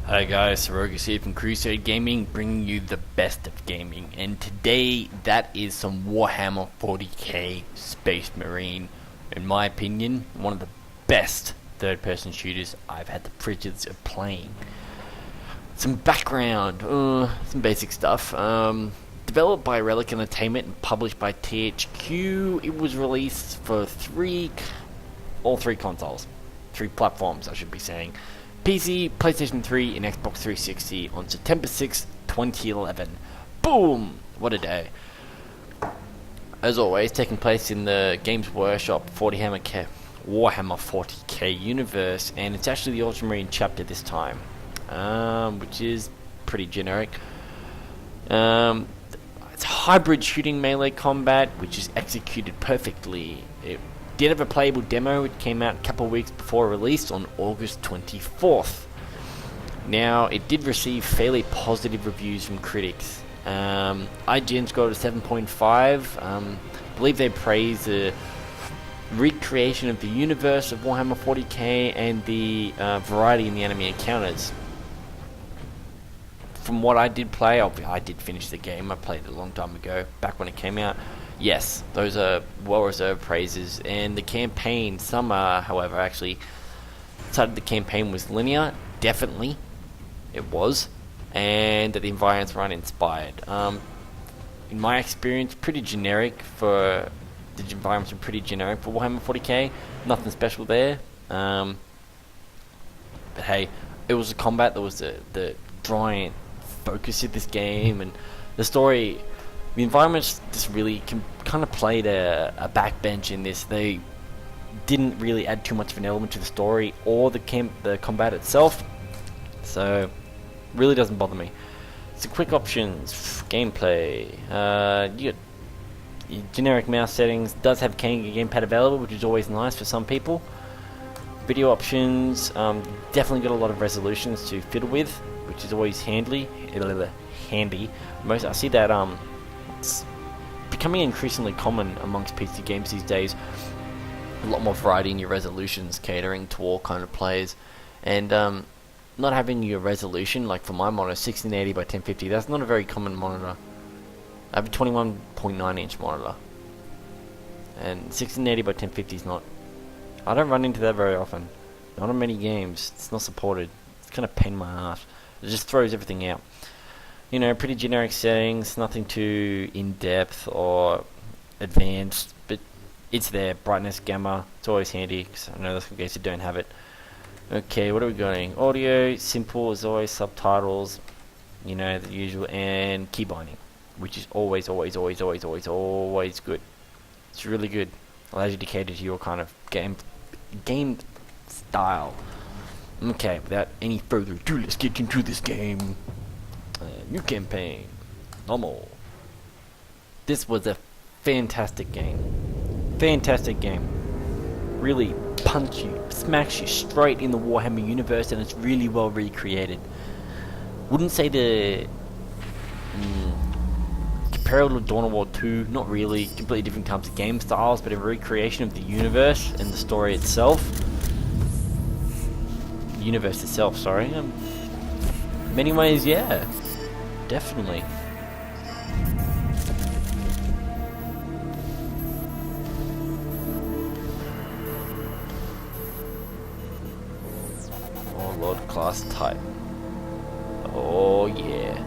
Hi guys, Sarogus here from Crusade Gaming, bringing you the best of gaming, and today that is some Warhammer 40k Space Marine. In my opinion, one of the best third-person shooters I've had the privilege of playing. Some background, some basic stuff. Developed by Relic Entertainment and published by THQ, it was released for all three consoles, three platforms I should be saying. PC, PlayStation 3, and Xbox 360 on September 6th, 2011. Boom! What a day. As always, taking place in the Games Workshop Warhammer 40k universe, and it's actually the Ultramarine chapter this time, which is pretty generic. It's hybrid shooting melee combat, which is executed perfectly. It did have a playable demo. It came out a couple of weeks before release on August 24th. Now, it did receive fairly positive reviews from critics. IGN scored a 7.5. I believe they praised the recreation of the universe of Warhammer 40k and the variety in the enemy encounters. From what I did play, I did finish the game. I played it a long time ago, back when it came out. Yes, those are well-reserved praises. And the campaign, some however, actually decided the campaign was linear. Definitely, it was. And that the environments were uninspired. In my experience, pretty generic for... The environments were pretty generic for Warhammer 40k. Nothing special there. But hey, it was the combat that was the drawing focus of this game, and the story. The environments just really kind of played a backbench in this. They didn't really add too much of an element to the story or the combat itself, so really doesn't bother me. So quick options, gameplay. You got your generic mouse settings. Does have gamepad available, which is always nice for some people. Video options, definitely got a lot of resolutions to fiddle with, which is always handy. I see that it's becoming increasingly common amongst PC games these days. A lot more variety in your resolutions, catering to all kind of players, and not having your resolution, like for my monitor, 1680 by 1050. That's not a very common monitor. I have a 21.9 inch monitor, and 1680 by 1050 is not. I don't run into that very often. Not on many games. It's not supported. It's kind of a pain in my ass. It just throws everything out. You know, pretty generic settings, nothing too in-depth or advanced, but it's there. Brightness, gamma, it's always handy, because I know there's some games that don't have it. Okay, what are we going? Audio, simple as always, subtitles, you know, the usual, and key binding, which is always good. It's really good. Allows you to cater to your kind of game style. Okay, without any further ado, let's get into this game. New campaign. Normal. This was a fantastic game. Fantastic game. Really punch you, smacks you straight in the Warhammer universe, and it's really well recreated. Wouldn't say the comparable to Dawn of War 2, not really. Completely different types of game styles, but a recreation of the universe and the story itself. Universe itself, sorry. Many ways, yeah, definitely. Oh Lord, class type. Oh yeah.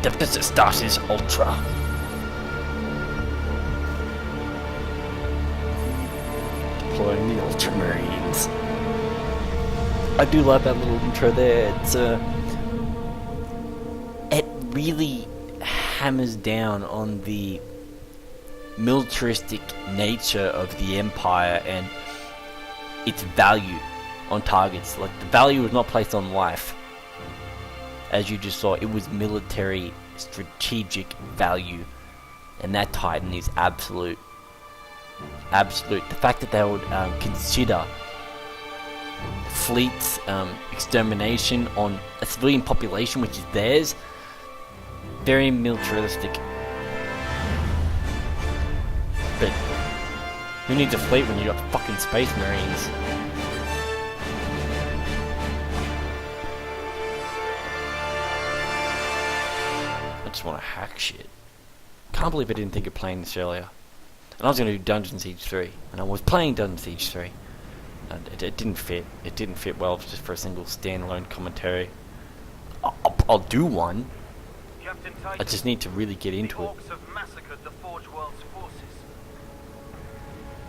The business starts Ultra. Deploying the Ultramarines. I do love that little intro there. It's it really hammers down on the militaristic nature of the Empire and its value on targets. Like, the value was not placed on life, as you just saw. It was military strategic value, and that Titan is absolute. The fact that they would consider fleets extermination on a civilian population, which is theirs, very militaristic. But who needs a fleet when you got fucking space marines? I just want to hack shit. Can't believe I didn't think of playing this earlier. And I was going to do Dungeon Siege 3, and I was playing Dungeon Siege 3. And it didn't fit. It didn't fit well just for a single standalone commentary. I'll do one. I just need to really get into it. The orcs have massacred the Forge World's forces,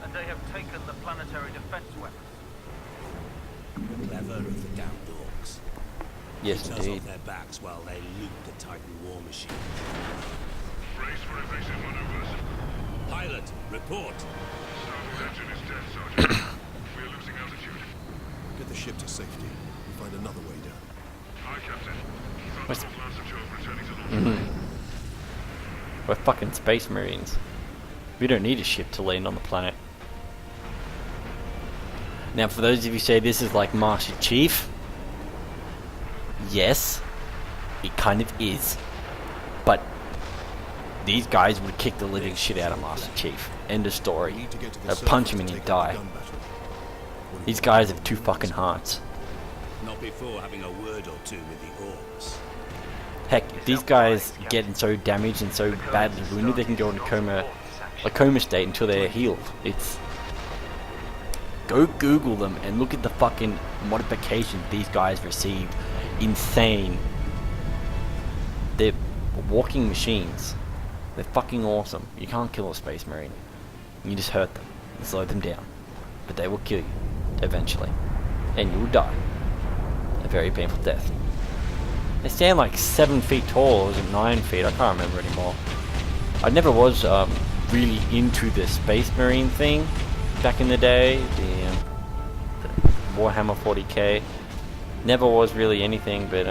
and they have taken the planetary defense weapons. Clever of the damned orcs. Yes, Keeps us indeed. off their backs while they loot the Titan war machine. Brace for evasive maneuvers. Pilot, report. Starboard engine is dead, Sergeant. We are losing altitude. Get the ship to safety. We'll find another way down. Aye, Captain. What's- Thunderbolt Lancer 12 returning to launch. We're fucking space marines. We don't need a ship to land on the planet. Now, for those of you who say this is like Master Chief, yes, it kind of is. But these guys would kick the living shit out of Master Chief. End of story. We need to get to the They'd surface punch him to and he'd take out die. the gun battle. What do These you guys have 2 fucking hearts. Not before having a word or two with the orcs. Heck, if these guys getting so damaged and so badly wounded, they can go into a coma state until they're healed. It's... Go Google them and look at the fucking modifications these guys received. Insane. They're walking machines. They're fucking awesome. You can't kill a space marine. You just hurt them and slow them down. But they will kill you, eventually. And you will die. A very painful death. They stand like 7 feet tall, or is it 9 feet? I can't remember anymore. I never was really into the Space Marine thing back in the day. The Warhammer 40k. Never was really anything, but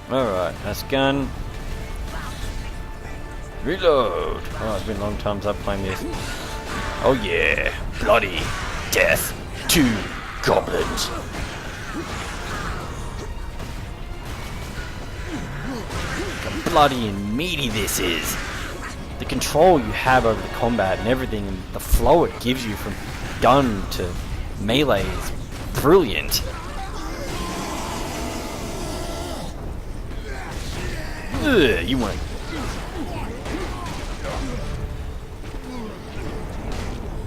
alright, that's gun. Reload! Oh, it's been a long time since I've played this. Oh yeah! Bloody death to goblins! Look how bloody and meaty this is! The control you have over the combat and everything, and the flow it gives you from gun to melee is brilliant. Ugh, you want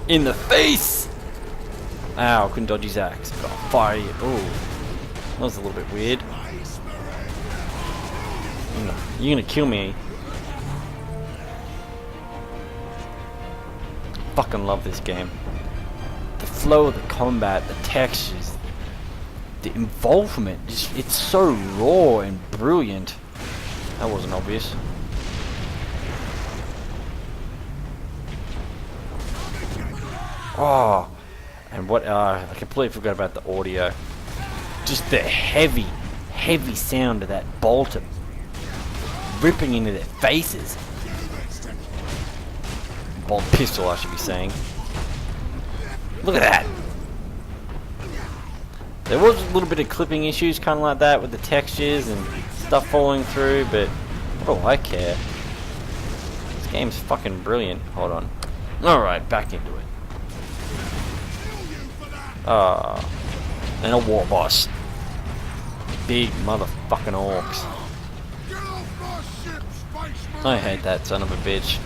in the face! Ow, couldn't dodge his axe. Got fire. Ooh, that was a little bit weird. You're gonna kill me. Fucking love this game. The flow of the combat, the textures, the involvement, it's so raw and brilliant. That wasn't obvious. Oh, and what, I completely forgot about the audio. Just the heavy sound of that bolt ripping into their faces. Bolt pistol, I should be saying. Look at that! There was a little bit of clipping issues, kind of like that, with the textures and stuff falling through, but what do I care? This game's fucking brilliant. Hold on. Alright, back into it. And a war boss. Big motherfucking orcs. I hate that son of a bitch.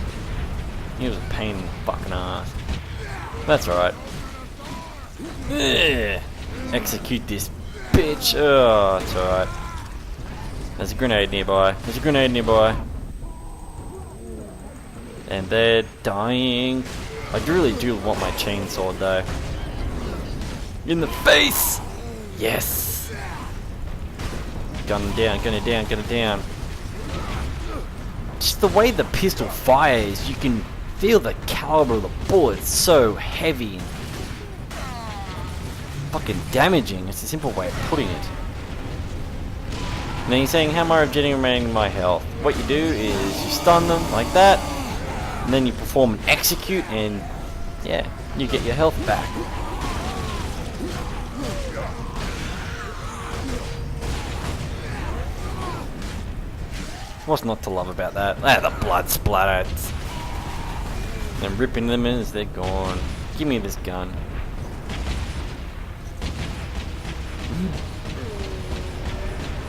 He was a pain in the fucking ass. That's alright. Execute this bitch. Oh, it's alright. There's a grenade nearby. There's a grenade nearby. And they're dying. I really do want my chainsaw though. In the face! Yes! Gun him down, gun him down, gun him down. Just the way the pistol fires, you can feel the caliber of the bullet. It's so heavy and fucking damaging. It's a simple way of putting it. And then you're saying, how am I regenerating my health? What you do is you stun them like that, and then you perform an execute, and yeah, you get your health back. What's not to love about that? Ah, the blood splatter. And ripping them in as they're gone. Give me this gun.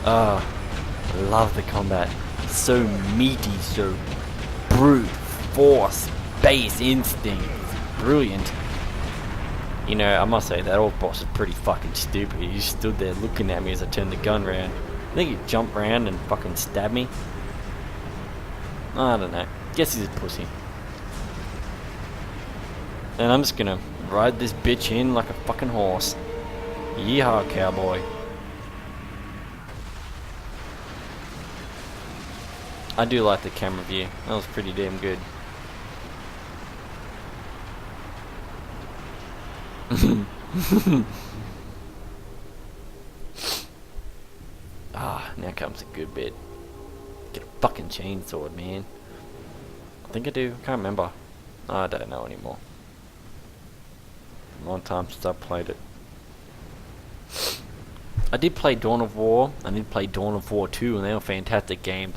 Oh, I love the combat. So meaty, so brute force, base instinct. It's brilliant. You know, I must say that old boss is pretty fucking stupid. He just stood there looking at me as I turned the gun around. I think he jumped around and fucking stabbed me. I don't know. Guess he's a pussy. And I'm just gonna ride this bitch in like a fucking horse. Yeehaw, cowboy. I do like the camera view. That was pretty damn good. Ah, now comes a good bit. Get a fucking chainsaw, man. I think I do. I can't remember. I don't know anymore. A long time since I played it. I did play Dawn of War. I did play Dawn of War 2, and they were fantastic games.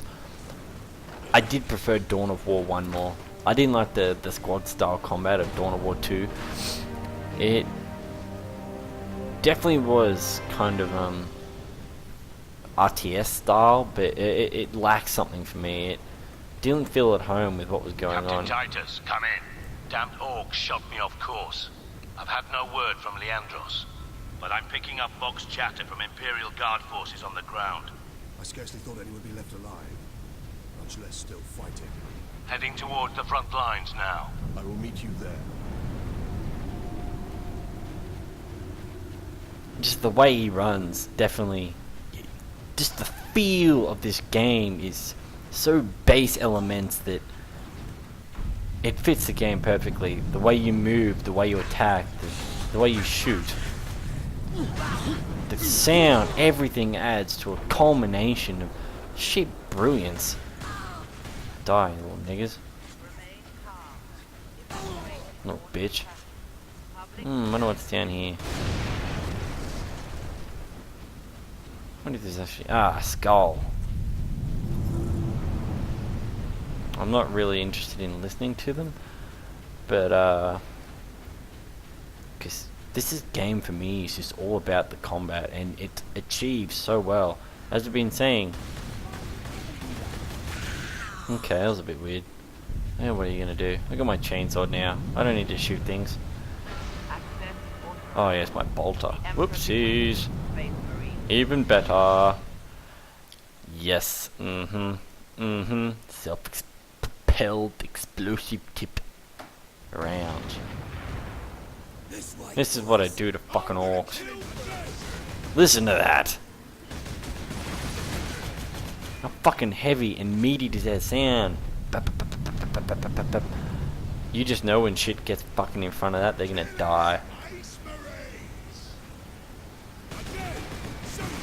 I did prefer Dawn of War 1 more. I didn't like the squad style combat of Dawn of War 2. It definitely was kind of RTS style, but it lacked something for me. It didn't feel at home with what was going on. Captain Titus, come in. Damned orcs shot me off course. I've had no word from Leandros, but I'm picking up Vox chatter from Imperial Guard forces on the ground. I scarcely thought anyone would be left alive, much less still fighting. Heading towards the front lines now. I will meet you there. Just the way he runs, definitely. Just the feel of this game is so base elements that it fits the game perfectly. The way you move, the way you attack, the way you shoot. The sound, everything adds to a culmination of sheer brilliance. Die, little niggas. Little bitch. Wonder what's down here. What is this actually? Ah, a skull. I'm not really interested in listening to them, but because this game for me is just all about the combat, and it achieves so well. As I've been saying. Okay, that was a bit weird. Yeah, what are you gonna do? I got my chainsaw now. I don't need to shoot things. Oh yes, my bolter. Whoopsies. Even better. Yes. Self-propelled explosive tip round. This is what I do to fucking orcs. Listen to that. How fucking heavy and meaty does that sound? You just know when shit gets fucking in front of that, they're gonna die.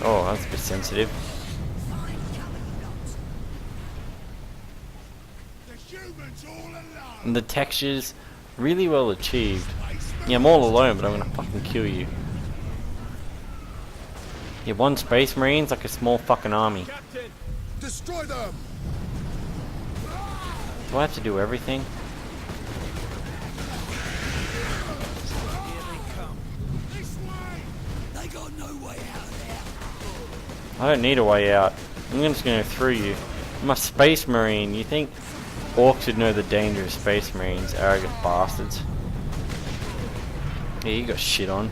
Oh, that's a bit sensitive. And the textures, really well achieved. Yeah, I'm all alone, but I'm gonna fucking kill you. Yeah, one Space Marine's like a small fucking army. Captain, destroy them! Do I have to do everything? They got no way out there. I don't need a way out. I'm just gonna through you. I'm a Space Marine. You think orcs would know the danger of Space Marines? Arrogant bastards. Yeah, you got shit on.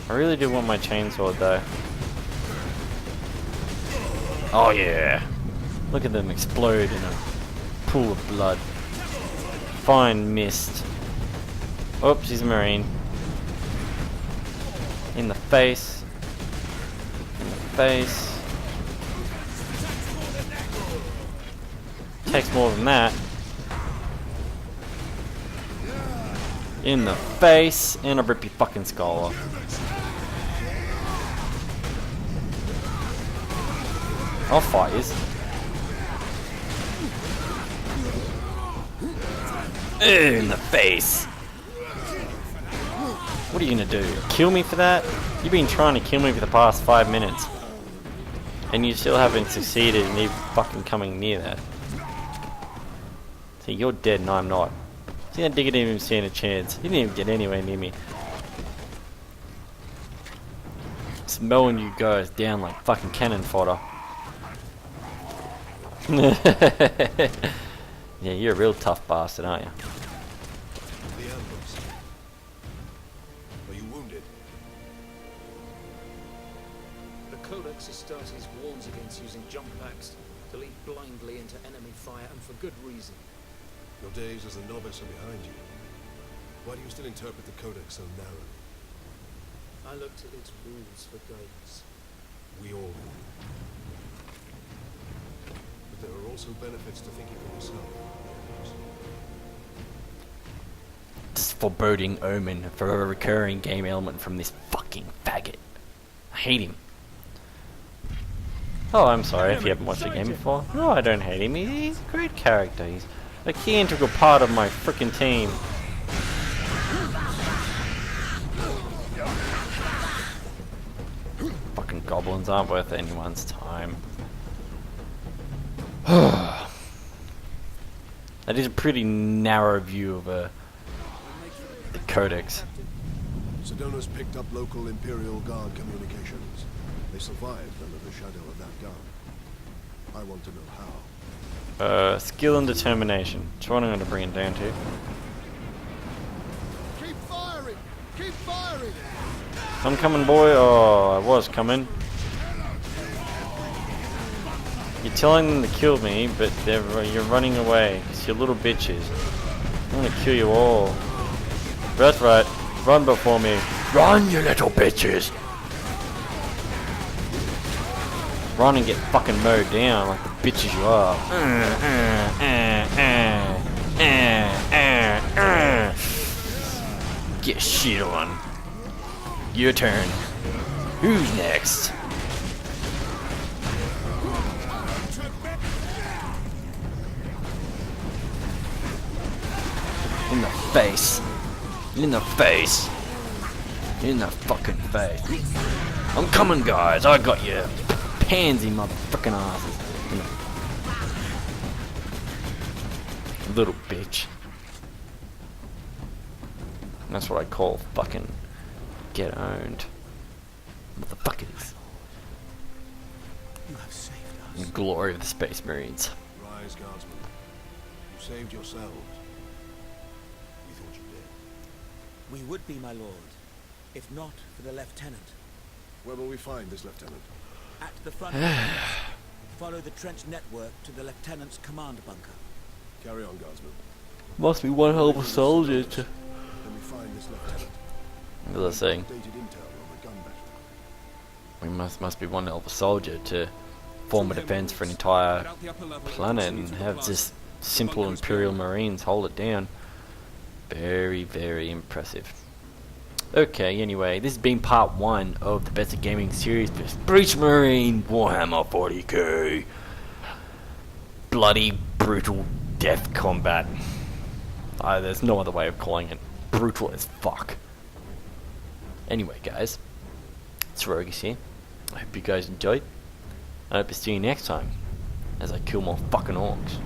I really do want my chainsaw though. Oh yeah. Look at them explode in a pool of blood. Fine mist. Oops, he's a Marine. In the face. In the face. Takes more than that. In the face. And I'll rip your fucking skull off. I'll fight you. In the face. What are you gonna do? Kill me for that? You've been trying to kill me for the past 5 minutes. And you still haven't succeeded in even fucking coming near that. See, you're dead and I'm not. See, that digger didn't even stand a chance. He didn't even get anywhere near me. Just mowing you guys down like fucking cannon fodder. Yeah, you're a real tough bastard, aren't you? Are you wounded? The Codex Astartes warns against using jump packs to leap blindly into enemy fire, and for good reason. Your days as a novice are behind you. Why do you still interpret the Codex so narrowly? I looked at its rules for guidance. We all do. But there are also benefits to thinking for yourself. This foreboding omen for a recurring game element from this fucking faggot. I hate him. Oh, I'm sorry if you haven't watched the game before. No, I don't hate him. He's a great character. He's a key integral part of my frickin' team. Fucking goblins aren't worth anyone's time. That is a pretty narrow view of the Codex. Sedona's picked up local Imperial Guard communications. They survived under the shadow of that gun. I want to know how. Skill and determination. That's what I'm going to bring it down to. Keep firing! Keep firing! I'm coming, boy. Oh, I was coming. You're telling them to kill me, but you're running away because you're little bitches. I'm going to kill you all. That's right. Run before me. Run, you little bitches! Run and get fucking mowed down like the bitches you are. Get shit on. Your turn. Who's next? In the face. In the face. In the fucking face. I'm coming, guys. I got you. Pansy motherfucking asses. Little bitch. That's what I call fucking get owned. Motherfuckers. You have saved us. Glory of the Space Marines. Rise, Guardsmen. You saved yourselves. We thought you did. We would be, my lord, if not for the lieutenant. Where will we find this lieutenant? At the front. Follow the trench network to the lieutenant's command bunker. Carry on, Guardsmen. Must be one hell of a soldier to... Then we find this lieutenant. What was I saying? Updated intel on the gun battery. We must be one hell of a soldier to form a defense for an entire planet and have just simple Imperial Marines hold it down. Very, very impressive. Okay, anyway, this has been part 1 of the Best of Gaming series for Space Marine Warhammer 40k. Bloody, brutal death combat. There's no other way of calling it. Brutal as fuck. Anyway, guys, Sarogus here. I hope you guys enjoyed. I hope to see you next time as I kill more fucking orcs.